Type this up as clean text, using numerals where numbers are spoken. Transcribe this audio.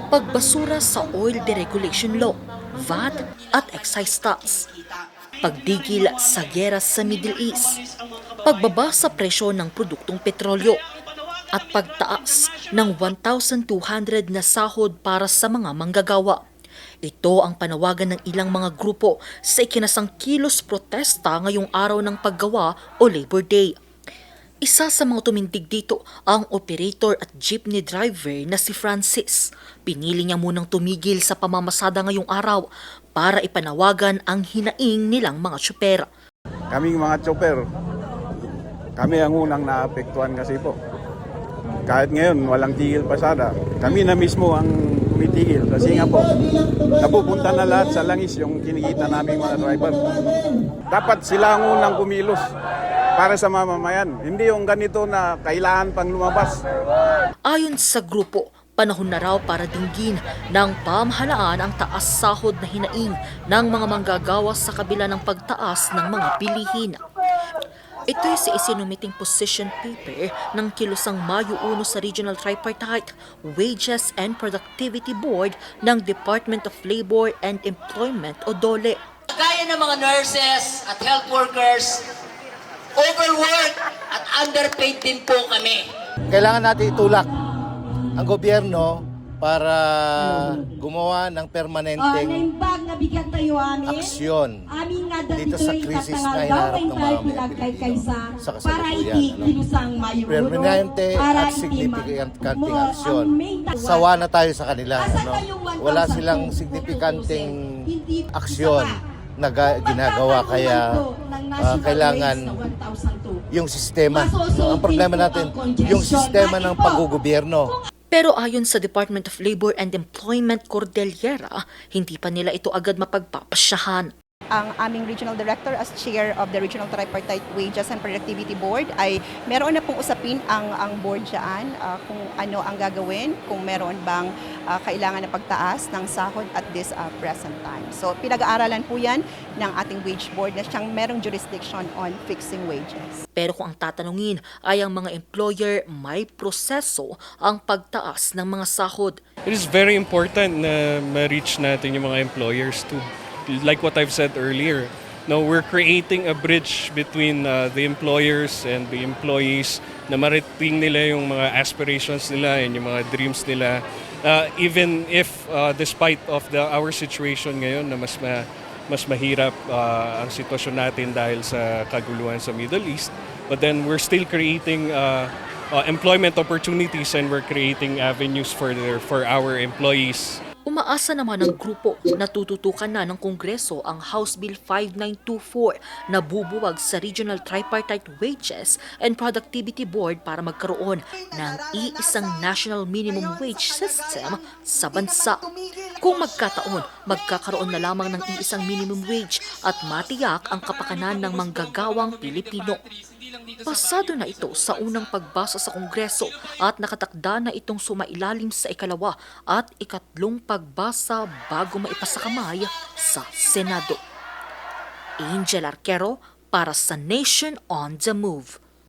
pagbasura sa Oil Deregulation Law, VAT at excise tax, pagdigil sa giyera sa Middle East, pagbaba sa presyo ng produktong petrolyo, at pagtaas ng 1,200 na sahod para sa mga manggagawa. Ito ang panawagan ng ilang mga grupo sa ikinasang kilos protesta ngayong araw ng paggawa o Labor Day. Isa sa mga tumindig dito ang operator at jeepney driver na si Francis. Pinili niya munang tumigil sa pamamasada ngayong araw para ipanawagan ang hinaing nilang mga tsuper. Kaming mga chopper, kami ang unang naapektuhan kasi po. Kahit ngayon, walang tigil pasada. Kami na mismo ang tumitigil kasi nga po, napupunta na lahat sa langis yung kinikita naming mga driver. Dapat sila ang unang kumilos para sa mamamayan. Hindi yung ganito na kailangan pang lumabas. Ayon sa grupo, panahon na raw para dinggin ng pamahalaan ang taas sahod na hinaing ng mga manggagawa sa kabila ng pagtaas ng mga bilihin. Ito'y sa isinumiting position paper ng kilusang Mayo 1 sa Regional Tripartite Wages and Productivity Board ng Department of Labor and Employment o DOLE. Gaya ng mga nurses at health workers, overworked at underpaid din po kami. Kailangan natin itulak ang gobyerno para gumawa ng permanenteng aksyon dito sa krisis na hinaharap ng mga Pilipino sa kasalukuyan. Permanente at significanteng aksyon. Sawa na tayo sa kanila. Wala silang significanteng aksyon na ginagawa, kaya kailangan yung sistema. Ang problema natin, yung sistema ng paggugobyerno. Pero ayon sa Department of Labor and Employment Cordillera, hindi pa nila ito agad mapagpapasyahan. Ang aming regional director as chair of the Regional Tripartite Wages and Productivity Board ay meron na pong usapin ang board dyan kung ano ang gagawin, kung meron bang kailangan na pagtaas ng sahod at this present time. So pinag-aaralan po yan ng ating wage board na siyang merong jurisdiction on fixing wages. Pero kung ang tatanungin ay ang mga employer, may proseso ang pagtaas ng mga sahod. It is very important na ma-reach natin yung mga employers too. Like what I've said earlier, no, we're creating a bridge between the employers and the employees na marating nila yung mga aspirations nila and yung mga dreams nila. Even if despite of our situation ngayon na mas mahirap ang sitwasyon natin dahil sa kaguluhan sa Middle East, but then we're still creating employment opportunities and we're creating avenues for our employees. Umaasa naman ang grupo na tututukan na ng Kongreso ang House Bill 5924 na bubuwag sa Regional Tripartite Wages and Productivity Board para magkaroon ng iisang National Minimum Wage System sa bansa. Kung magkataon, magkakaroon na lamang ng iisang minimum wage at matiyak ang kapakanan ng manggagawang Pilipino. Pasado na ito sa unang pagbasa sa Kongreso at nakatakda na itong sumailalim sa ikalawa at ikatlong pagbasa bago maipasakamay sa Senado. Angel Arquero para sa Nation on the Move.